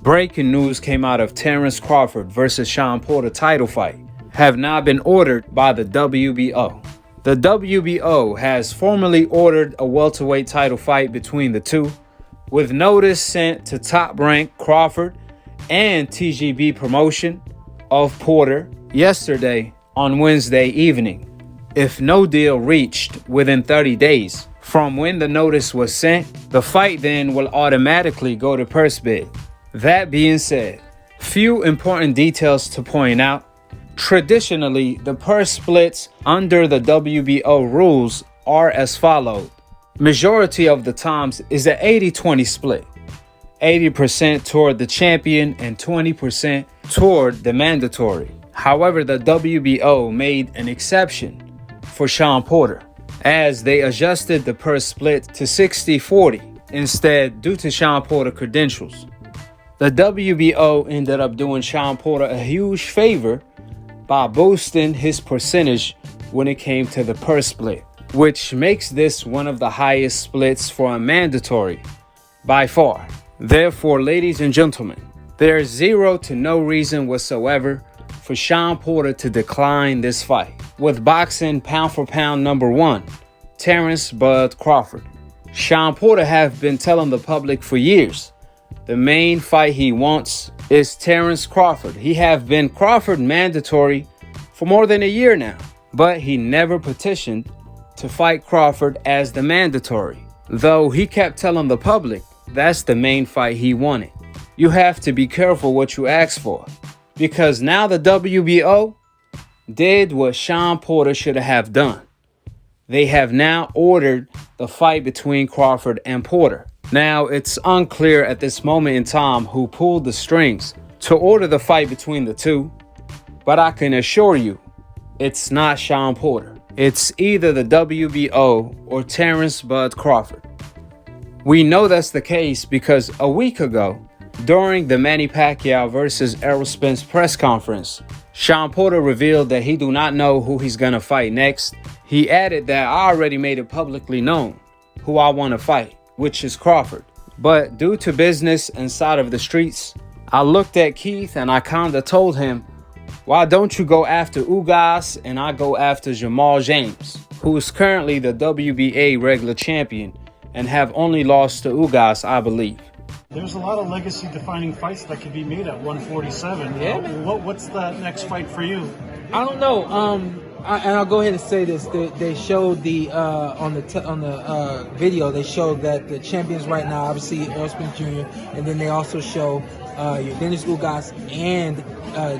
Breaking news came out of Terence Crawford versus Shawn Porter title fight have now been ordered by the WBO. The WBO has formally ordered a welterweight title fight between the two, with notice sent to top-ranked Crawford and TGB promotion of Porter yesterday on Wednesday evening. If no deal reached within 30 days from when the notice was sent, the fight then will automatically go to purse bid. That being said, few important details to point out. Traditionally, the purse splits under the WBO rules are as follows. Majority of the times is an 80-20 split. 80% toward the champion and 20% toward the mandatory. However, the WBO made an exception for Shawn Porter, as they adjusted the purse split to 60-40 instead due to Shawn Porter credentials. The WBO ended up doing Shawn Porter a huge favor by boosting his percentage when it came to the purse split, which makes this one of the highest splits for a mandatory by far. Therefore, ladies and gentlemen, there is zero to no reason whatsoever for Shawn Porter to decline this fight with boxing pound for pound number one, Terence "Bud" Crawford. Shawn Porter have been telling the public for years the main fight he wants is Terence Crawford. He have been Crawford mandatory for more than a year now, but he never petitioned to fight Crawford as the mandatory, though he kept telling the public that's the main fight he wanted. You have to be careful what you ask for, because now the WBO did what Shawn Porter should have done. They have now ordered the fight between Crawford and Porter. Now, it's unclear at this moment in time who pulled the strings to order the fight between the two, but I can assure you, it's not Shawn Porter. It's either the WBO or Terence "Bud" Crawford. We know that's the case because a week ago, during the Manny Pacquiao versus Errol Spence press conference, Shawn Porter revealed that he do not know who he's gonna fight next. He added that I already made it publicly known who I want to fight, which is Crawford. But due to business inside of the streets, I looked at Keith and I kinda told him, why don't you go after Ugas and I go after Jamal James, who is currently the WBA regular champion and have only lost to Ugas, I believe. There's a lot of legacy-defining fights that could be made at 147. Yeah. What's the next fight for you? I don't know. And I'll go ahead and say this: they showed the on the video. They showed that the champions right now, obviously Errol Spence Jr., and then they also show your Dennis Ugas and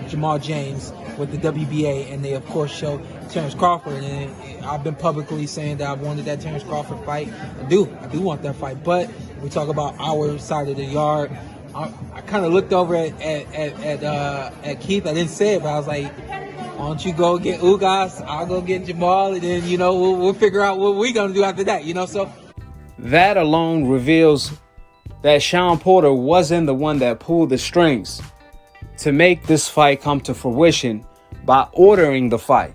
Jamal James with the WBA, and they of course show Terence Crawford. And I've been publicly saying that I wanted that Terence Crawford fight. I do want that fight, but we talk about our side of the yard. I kind of looked over at Keith. I didn't say it, but I was like, why don't you go get Ugas? I'll go get Jamal, and then we'll figure out what we're gonna do after that. So that alone reveals that Shawn Porter wasn't the one that pulled the strings to make this fight come to fruition by ordering the fight,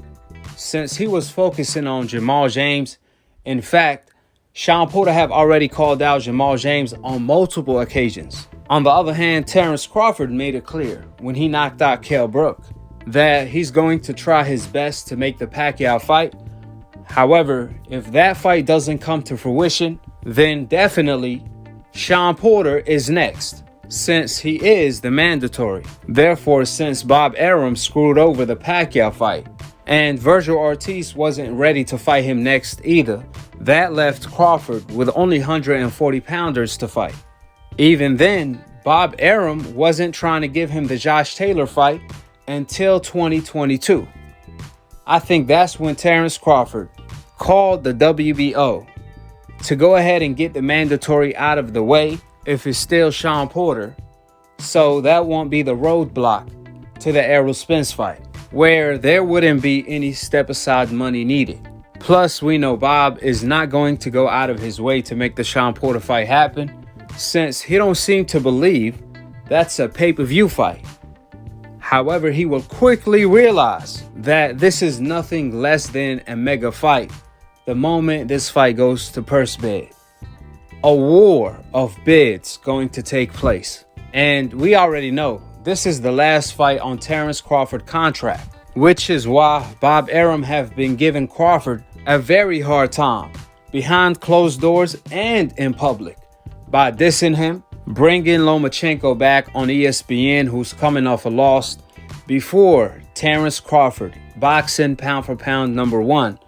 since he was focusing on Jamal James. In fact, Shawn Porter have already called out Jamal James on multiple occasions. On the other hand, Terence Crawford made it clear when he knocked out Kell Brook that he's going to try his best to make the Pacquiao fight. However, if that fight doesn't come to fruition, then definitely Shawn Porter is next, since he is the mandatory. Therefore, since Bob Arum screwed over the Pacquiao fight, and Virgil Ortiz wasn't ready to fight him next either, that left Crawford with only 140 pounders to fight. Even then, Bob Arum wasn't trying to give him the Josh Taylor fight until 2022. I think that's when Terence Crawford called the WBO to go ahead and get the mandatory out of the way if it's still Shawn Porter, so that won't be the roadblock to the Errol Spence fight, where there wouldn't be any step aside money needed. Plus, we know Bob is not going to go out of his way to make the Shawn Porter fight happen, since he don't seem to believe that's a pay-per-view fight. However, he will quickly realize that this is nothing less than a mega fight the moment this fight goes to purse bid. A war of bids going to take place. And we already know this is the last fight on Terence Crawford contract, which is why Bob Arum have been giving Crawford a very hard time behind closed doors and in public by dissing him, bringing Lomachenko back on ESPN, who's coming off a loss, before Terence Crawford, boxing pound for pound #1,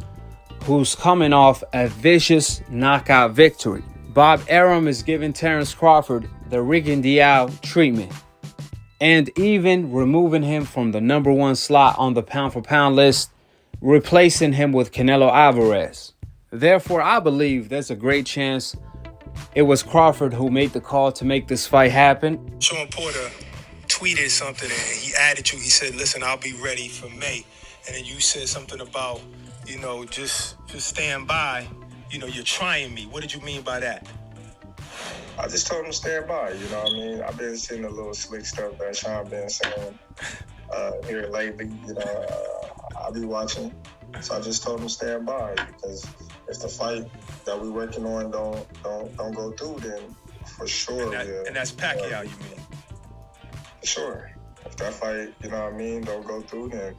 who's coming off a vicious knockout victory. Bob Arum is giving Terence Crawford the Rigan Diao treatment and even removing him from the #1 slot on the pound for pound list, replacing him with Canelo Alvarez. Therefore, I believe there's a great chance it was Crawford who made the call to make this fight happen. Shawn Porter tweeted something and he added you. He said, listen, I'll be ready for May. And then you said something about, just stand by. You're trying me. What did you mean by that? I just told him to stand by, you know what I mean? I've been seeing the little slick stuff that Shawn been saying here lately, I'll be watching. So I just told him to stand by, because if the fight that we're working on don't go through, then for sure. And that's Pacquiao, you mean? For sure. If that fight, don't go through, then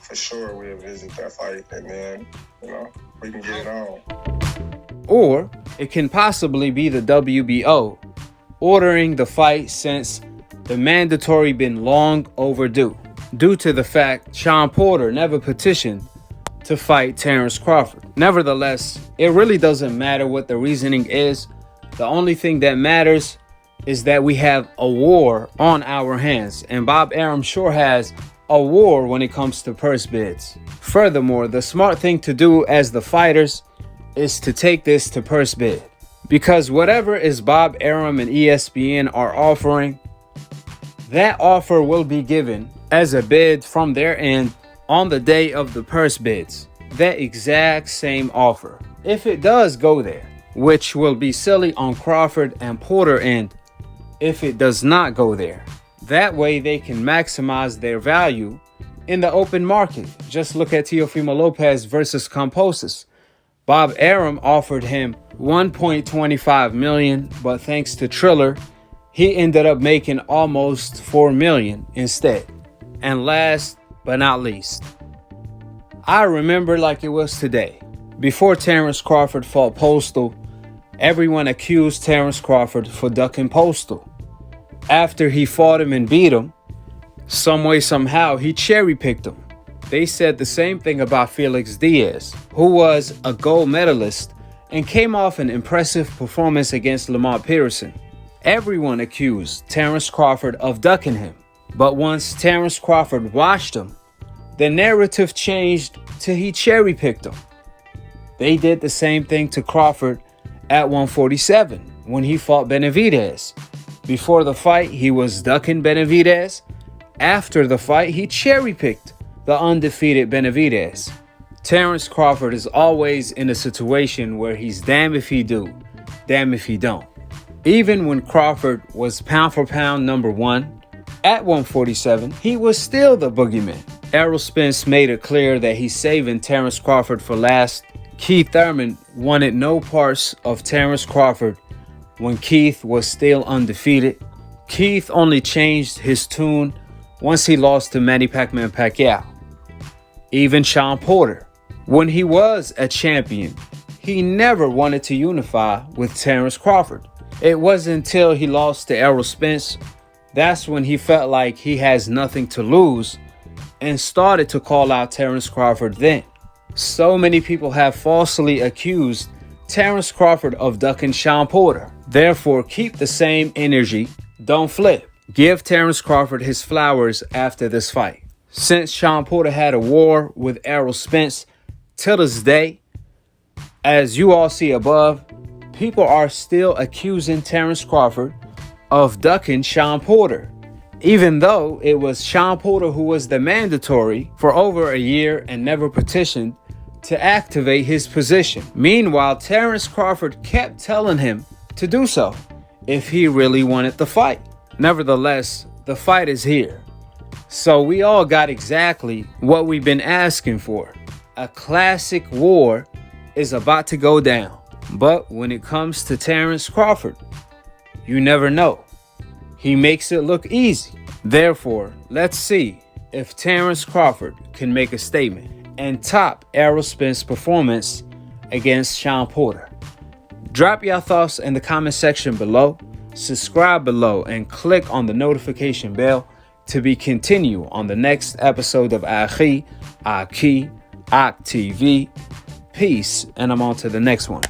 for sure we'll visit that fight, and then, we can get it on. Or it can possibly be the WBO ordering the fight, since the mandatory been long overdue due to the fact Shawn Porter never petitioned to fight Terence Crawford. Nevertheless, it really doesn't matter what the reasoning is. The only thing that matters is that we have a war on our hands, and Bob Arum sure has a war when it comes to purse bids. Furthermore, the smart thing to do as the fighters is to take this to purse bid, because whatever is Bob Arum and ESPN are offering, that offer will be given as a bid from their end on the day of the purse bids. That exact same offer, if it does go there, which will be silly on Crawford and Porter end if it does not go there. That way they can maximize their value in the open market. Just look at Teofimo Lopez versus Camposas. Bob Arum offered him $1.25 million, but thanks to Triller, he ended up making almost $4 million instead. And last but not least, I remember like it was today. Before Terence Crawford fought Postal, everyone accused Terence Crawford for ducking Postal. After he fought him and beat him, some way, somehow, he cherry-picked him. They said the same thing about Felix Diaz, who was a gold medalist and came off an impressive performance against Lamont Peterson. Everyone accused Terence Crawford of ducking him. But once Terence Crawford watched him, the narrative changed to he cherry-picked him. They did the same thing to Crawford at 147 when he fought Benavidez. Before the fight, he was ducking Benavidez. After the fight, he cherry-picked the undefeated Benavidez. Terence Crawford is always in a situation where he's damn if he do, damn if he don't. Even when Crawford was pound for pound #1 at 147, he was still the boogeyman. Errol Spence made it clear that he's saving Terence Crawford for last. Keith Thurman wanted no parts of Terence Crawford when Keith was still undefeated. Keith only changed his tune once he lost to Manny Pacquiao. Even Shawn Porter, when he was a champion, he never wanted to unify with Terence Crawford. It wasn't until he lost to Errol Spence that's when he felt like he has nothing to lose and started to call out Terence Crawford then. So many people have falsely accused Terence Crawford of ducking Shawn Porter. Therefore, keep the same energy. Don't flip. Give Terence Crawford his flowers after this fight. Since Shawn Porter had a war with Errol Spence, till this day, as you all see above, people are still accusing Terence Crawford of ducking Shawn Porter, even though it was Shawn Porter who was the mandatory for over a year and never petitioned to activate his position. Meanwhile, Terence Crawford kept telling him to do so if he really wanted the fight. Nevertheless, the fight is here. So we all got exactly what we've been asking for. A classic war is about to go down. But when it comes to Terence Crawford, you never know. He makes it look easy. Therefore, let's see if Terence Crawford can make a statement and top Errol Spence' performance against Shawn Porter. Drop your thoughts in the comment section below, subscribe below, and click on the notification bell to be continued on the next episode of Akhi, TV. Peace, and I'm on to the next one.